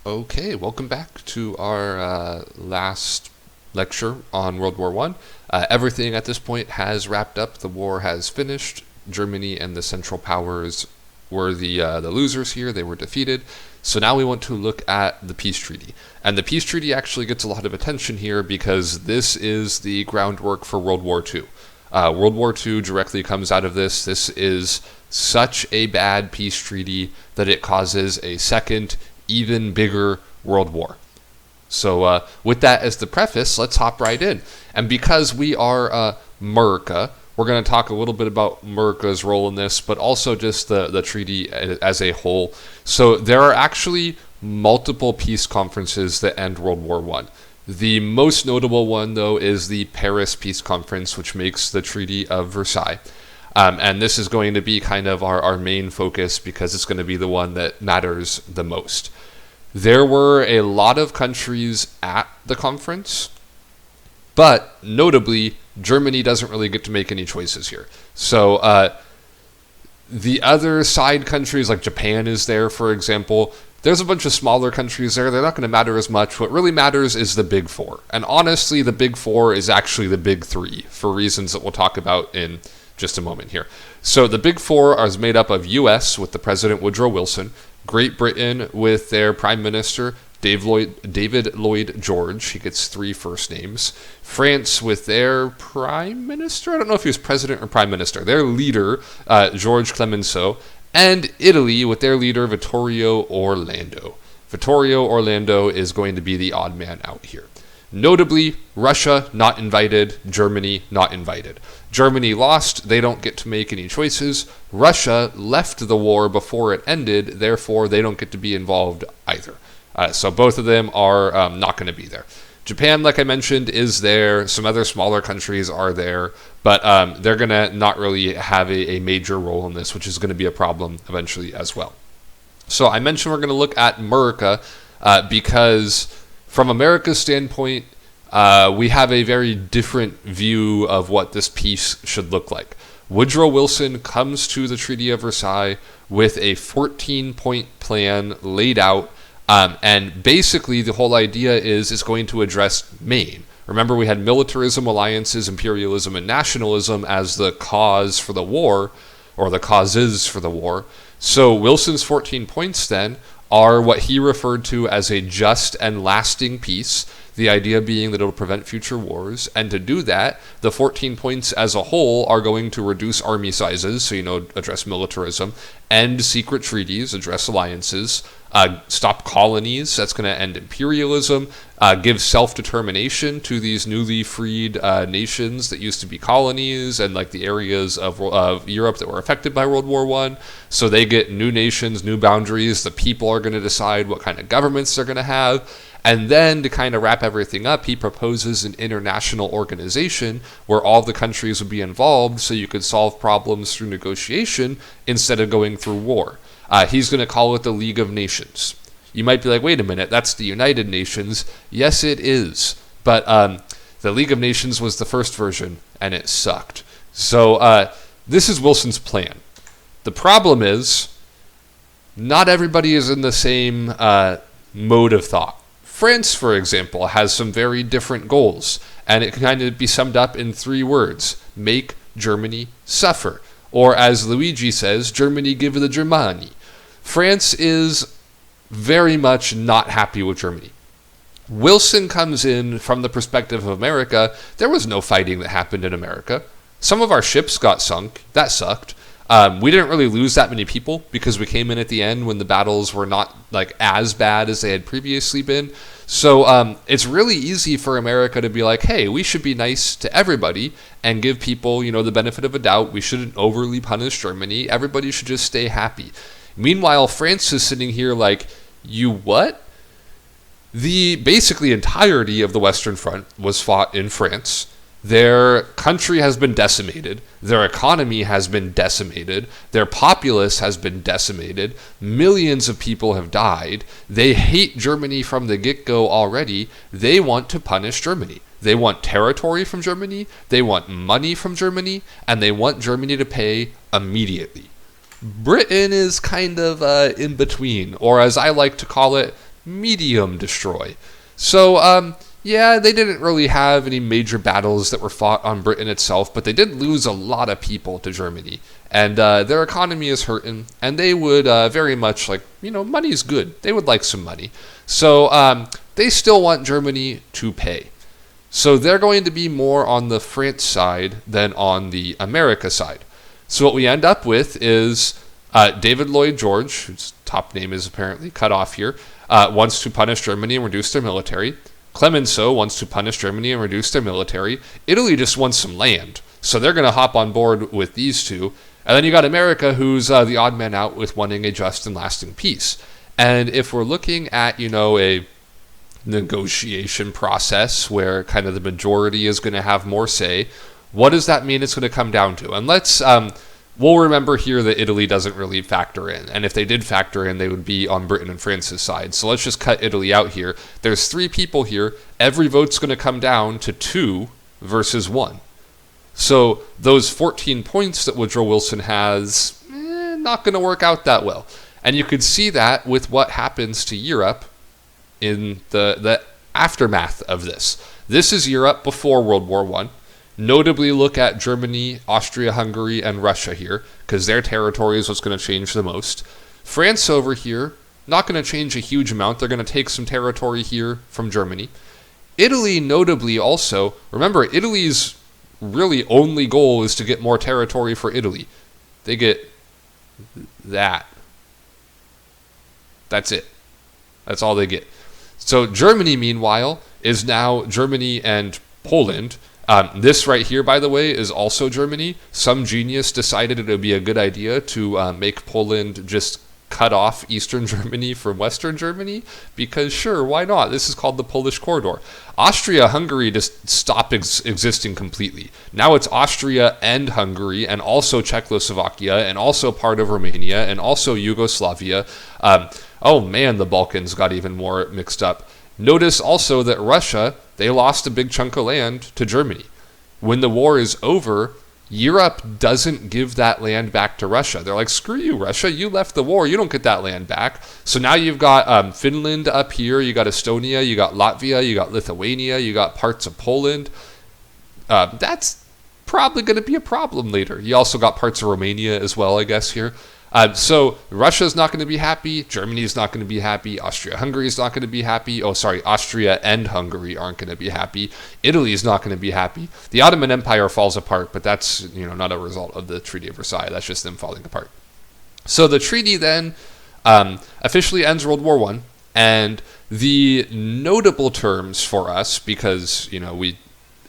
Okay, welcome back to our last lecture on World War One. Everything at this point has wrapped up. The war has finished. Germany and the Central Powers were the losers here. They were defeated. So now we want to look at the peace treaty. And the peace treaty actually gets a lot of attention here because this is the groundwork for World War Two. World War II directly comes out of this. This is such a bad peace treaty that it causes a second, even bigger world war. So with that as the preface, let's hop right in. And because we are America, we're going to talk a little bit about America's role in this, but also just the treaty as a whole. So there are actually multiple peace conferences that end World War One. The most notable one, though, is the Paris Peace Conference, which makes the Treaty of Versailles. And this is going to be kind of our main focus because it's going to be the one that matters the most. There were a lot of countries at the conference, but notably, Germany doesn't really get to make any choices here. So the other side countries, like Japan is there, for example. There's a bunch of smaller countries there. They're not going to matter as much. What really matters is the big four. And honestly, the big four is actually the big three for reasons that we'll talk about in just a moment here. So the big four is made up of U.S. with the President Woodrow Wilson, Great Britain with their Prime Minister David Lloyd George. He gets 3 first names. France with their Prime Minister. I don't know if he was President or Prime Minister. Their leader, George Clemenceau. And Italy with their leader, Vittorio Orlando. Vittorio Orlando is going to be the odd man out here. Notably, Russia not invited, Germany not invited. Germany lost, they don't get to make any choices. Russia left the war before it ended, therefore they don't get to be involved either. So both of them are not going to be there. Japan, like I mentioned, is there. Some other smaller countries are there, but they're going to not really have a major role in this, which is going to be a problem eventually as well. So I mentioned we're going to look at America because from America's standpoint, we have a very different view of what this peace should look like. Woodrow Wilson comes to the Treaty of Versailles with a 14-point plan laid out. And basically, the whole idea is it's going to address Maine. Remember, we had militarism, alliances, imperialism, and nationalism as the cause for the war, or the causes for the war. So Wilson's 14 points, then, are what he referred to as a just and lasting peace, the idea being that it'll prevent future wars. And to do that, the 14 points as a whole are going to reduce army sizes, so, address militarism, end secret treaties, address alliances, stop colonies, that's going to end imperialism, give self-determination to these newly freed nations that used to be colonies and like the areas of Europe that were affected by World War I. So they get new nations, new boundaries. The people are going to decide what kind of governments they're going to have. And then to kind of wrap everything up, he proposes an international organization where all the countries would be involved so you could solve problems through negotiation instead of going through war. He's going to call it the League of Nations. You might be like, wait a minute, that's the United Nations. Yes, it is. But the League of Nations was the first version, and it sucked. So this is Wilson's plan. The problem is, not everybody is in the same mode of thought. France, for example, has some very different goals, and it can kind of be summed up in 3 words. Make Germany suffer. Or as Luigi says, Germany give the Germani. France is very much not happy with Germany. Wilson comes in from the perspective of America. There was no fighting that happened in America. Some of our ships got sunk. That sucked. We didn't really lose that many people because we came in at the end when the battles were not like as bad as they had previously been. So it's really easy for America to be like, hey, we should be nice to everybody and give people, the benefit of a doubt. We shouldn't overly punish Germany. Everybody should just stay happy. Meanwhile, France is sitting here like, you what? The basically entirety of the Western Front was fought in France. Their country has been decimated. Their economy has been decimated. Their populace has been decimated. Millions of people have died. They hate Germany from the get-go already. They want to punish Germany. They want territory from Germany. They want money from Germany. And they want Germany to pay immediately. Britain is kind of in between, or as I like to call it, medium destroy. So, yeah, they didn't really have any major battles that were fought on Britain itself, but they did lose a lot of people to Germany. And their economy is hurting, and they would very much like, money's good. They would like some money. So they still want Germany to pay. So they're going to be more on the France side than on the America side. So what we end up with is David Lloyd George, whose top name is apparently cut off here, wants to punish Germany and reduce their military. Clemenceau wants to punish Germany and reduce their military. Italy just wants some land. So they're going to hop on board with these two. And then you got America, who's the odd man out with wanting a just and lasting peace. And if we're looking at, a negotiation process where kind of the majority is going to have more say, what does that mean it's going to come down to? And we'll remember here that Italy doesn't really factor in. And if they did factor in, they would be on Britain and France's side. So let's just cut Italy out here. There's 3 people here. Every vote's going to come down to 2 versus 1. So those 14 points that Woodrow Wilson has, not going to work out that well. And you could see that with what happens to Europe in the aftermath of this. This is Europe before World War I. Notably look at Germany, Austria-Hungary, and Russia here, because their territory is what's going to change the most. France over here, not going to change a huge amount. They're going to take some territory here from Germany. Italy, notably also, remember, Italy's really only goal is to get more territory for Italy. They get that. That's it. That's all they get. So Germany, meanwhile, is now Germany and Poland. This right here, by the way, is also Germany. Some genius decided it would be a good idea to make Poland just cut off Eastern Germany from Western Germany, because sure, why not? This is called the Polish Corridor. Austria-Hungary just stopped existing completely. Now it's Austria and Hungary, and also Czechoslovakia, and also part of Romania, and also Yugoslavia. Oh man, the Balkans got even more mixed up. Notice also that Russia, they lost a big chunk of land to Germany. When the war is over, Europe doesn't give that land back to Russia. They're like, screw you, Russia, you left the war, you don't get that land back. So now you've got Finland up here, you got Estonia, you got Latvia, you got Lithuania, you got parts of Poland. That's probably going to be a problem later. You also got parts of Romania as well, I guess, here. So Russia's not going to be happy, Germany's not going to be happy, Austria-Hungary's not going to be happy, Austria and Hungary aren't going to be happy, Italy's not going to be happy. The Ottoman Empire falls apart, but that's, not a result of the Treaty of Versailles, that's just them falling apart. So the treaty then officially ends World War I, and the notable terms for us, because, we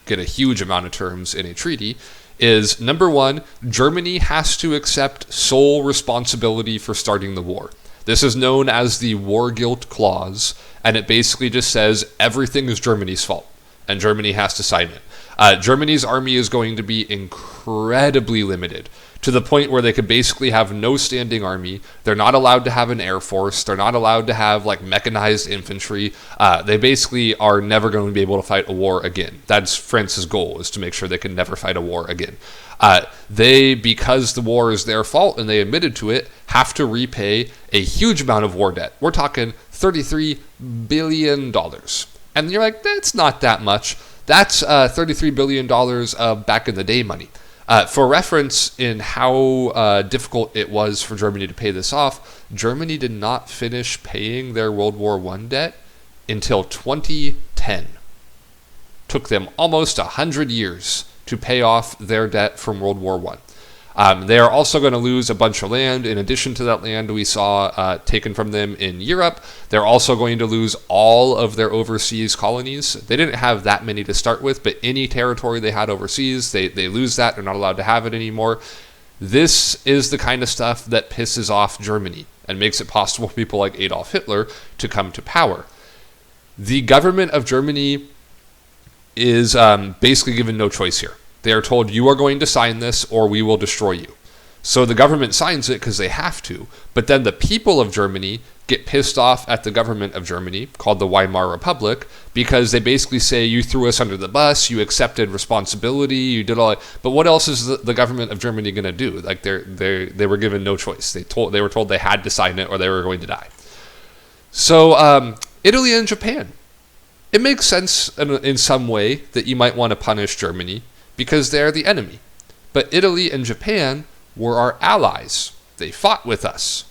get a huge amount of terms in a treaty, is number 1, Germany has to accept sole responsibility for starting the war. This is known as the War Guilt Clause, and it basically just says everything is Germany's fault, and Germany has to sign it. Germany's army is going to be incredibly limited, to the point where they could basically have no standing army. They're not allowed to have an air force. They're not allowed to have mechanized infantry. They basically are never going to be able to fight a war again. That's France's goal, is to make sure they can never fight a war again. They, because the war is their fault and they admitted to it, have to repay a huge amount of war debt. We're talking $33 billion. And you're like, that's not that much. That's $33 billion back in the day money. For reference in how difficult it was for Germany to pay this off, Germany did not finish paying their World War I debt until 2010. Took them almost 100 years to pay off their debt from World War I. They are also going to lose a bunch of land. In addition to that land we saw taken from them in Europe, they're also going to lose all of their overseas colonies. They didn't have that many to start with, but any territory they had overseas, they lose that. They're not allowed to have it anymore. This is the kind of stuff that pisses off Germany and makes it possible for people like Adolf Hitler to come to power. The government of Germany is basically given no choice here. They are told, you are going to sign this or we will destroy you. So the government signs it because they have to, but then the people of Germany get pissed off at the government of Germany, called the Weimar Republic, because they basically say, you threw us under the bus, you accepted responsibility, you did all that. But what else is the government of Germany going to do? They were given no choice. They were told they had to sign it or they were going to die. So Italy and Japan. It makes sense in some way that you might want to punish Germany because they're the enemy. But Italy and Japan were our allies. They fought with us.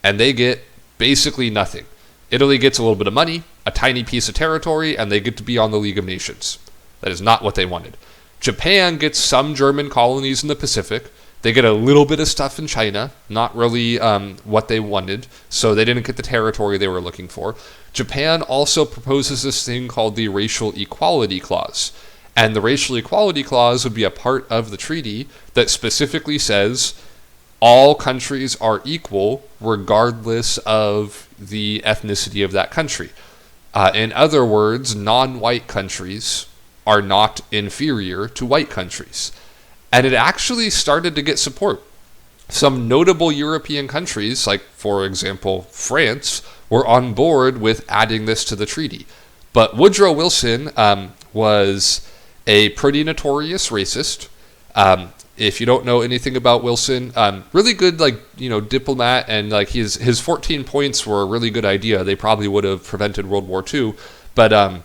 And they get basically nothing. Italy gets a little bit of money, a tiny piece of territory, and they get to be on the League of Nations. That is not what they wanted. Japan gets some German colonies in the Pacific. They get a little bit of stuff in China, not really what they wanted, so they didn't get the territory they were looking for. Japan also proposes this thing called the Racial Equality Clause. And the Racial Equality Clause would be a part of the treaty that specifically says all countries are equal regardless of the ethnicity of that country. In other words, non-white countries are not inferior to white countries. And it actually started to get support. Some notable European countries, like, for example, France, were on board with adding this to the treaty. But Woodrow Wilson was a pretty notorious racist. If you don't know anything about Wilson, really good, diplomat, and his 14 points were a really good idea. They probably would have prevented World War II, but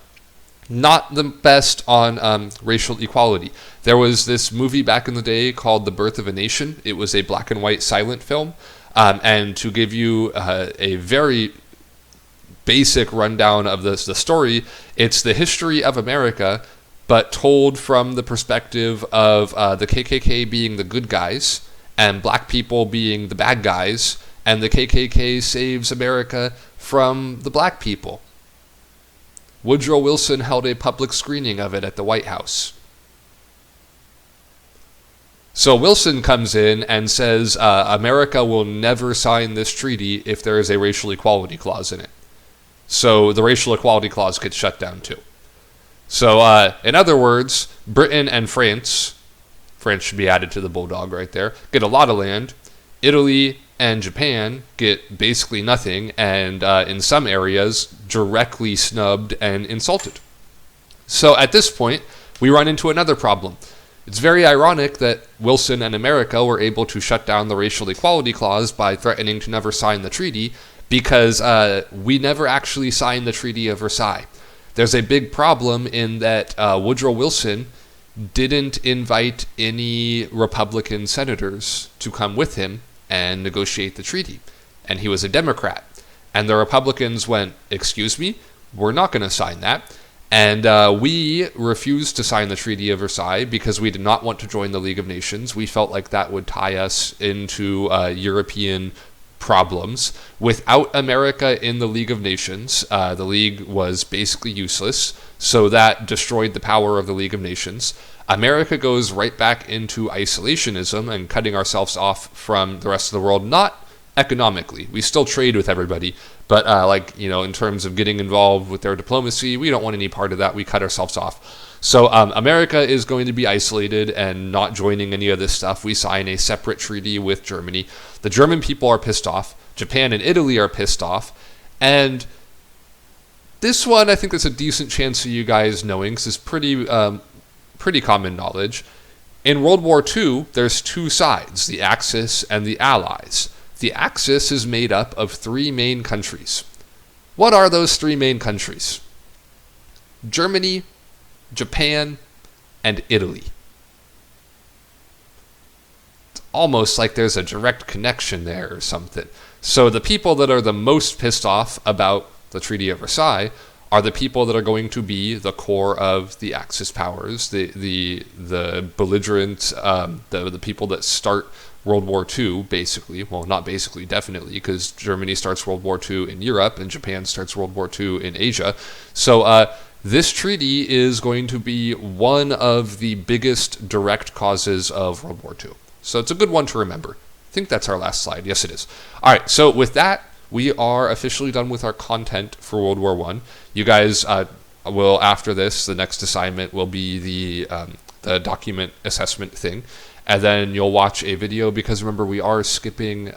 not the best on racial equality. There was this movie back in the day called The Birth of a Nation. It was a black and white silent film, and to give you a very basic rundown of the story, it's the history of America, but told from the perspective of the KKK being the good guys and black people being the bad guys, and the KKK saves America from the black people. Woodrow Wilson held a public screening of it at the White House. So Wilson comes in and says America will never sign this treaty if there is a racial equality clause in it. So the racial equality clause gets shut down too. So in other words, Britain and France should be added to the bulldog right there, get a lot of land. Italy and Japan get basically nothing, and in some areas directly snubbed and insulted. So at this point, we run into another problem. It's very ironic that Wilson and America were able to shut down the racial equality clause by threatening to never sign the treaty, because we never actually signed the Treaty of Versailles. There's a big problem in that Woodrow Wilson didn't invite any Republican senators to come with him and negotiate the treaty. And he was a Democrat. And the Republicans went, "Excuse me, we're not going to sign that." And we refused to sign the Treaty of Versailles because we did not want to join the League of Nations. We felt like that would tie us into European problems. Without America in the League of Nations, the League was basically useless, so that destroyed the power of the League of Nations. America goes right back into isolationism and cutting ourselves off from the rest of the world, not economically. We still trade with everybody, but in terms of getting involved with their diplomacy, we don't want any part of that. We cut ourselves off. So America is going to be isolated and not joining any of this stuff. We sign a separate treaty with Germany. The German people are pissed off. Japan and Italy are pissed off. And this one, I think there's a decent chance of you guys knowing, because it's pretty common knowledge. In World War II, there's two sides, the Axis and the Allies. The Axis is made up of three main countries. What are those three main countries? Germany, Japan, and Italy. It's almost like there's a direct connection there or something. So the people that are the most pissed off about the Treaty of Versailles are the people that are going to be the core of the Axis powers, the belligerent, the people that start World War II, basically. Well, not basically, definitely, because Germany starts World War II in Europe and Japan starts World War II in Asia. So this treaty is going to be one of the biggest direct causes of World War II. So it's a good one to remember. I think that's our last slide. Yes, it is. All right, so with that, we are officially done with our content for World War I. You guys will, after this, the next assignment will be the document assessment thing. And then you'll watch a video, because remember, we are skipping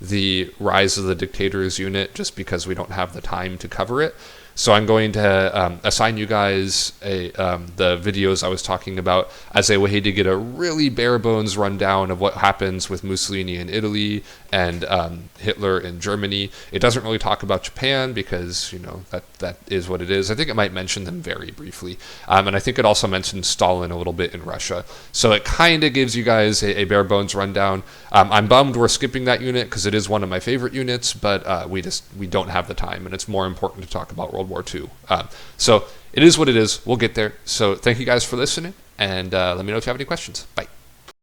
the Rise of the Dictators unit just because we don't have the time to cover it. So I'm going to assign you guys the videos I was talking about as a way to get a really bare bones rundown of what happens with Mussolini in Italy and Hitler in Germany. It doesn't really talk about Japan because, you know, that is what it is. I think it might mention them very briefly. And I think it also mentions Stalin a little bit in Russia. So it kind of gives you guys a bare bones rundown. I'm bummed we're skipping that unit because it is one of my favorite units, but we don't have the time, and it's more important to talk about World War II. So it is what it is. We'll get there. So thank you guys for listening, and let me know if you have any questions. Bye.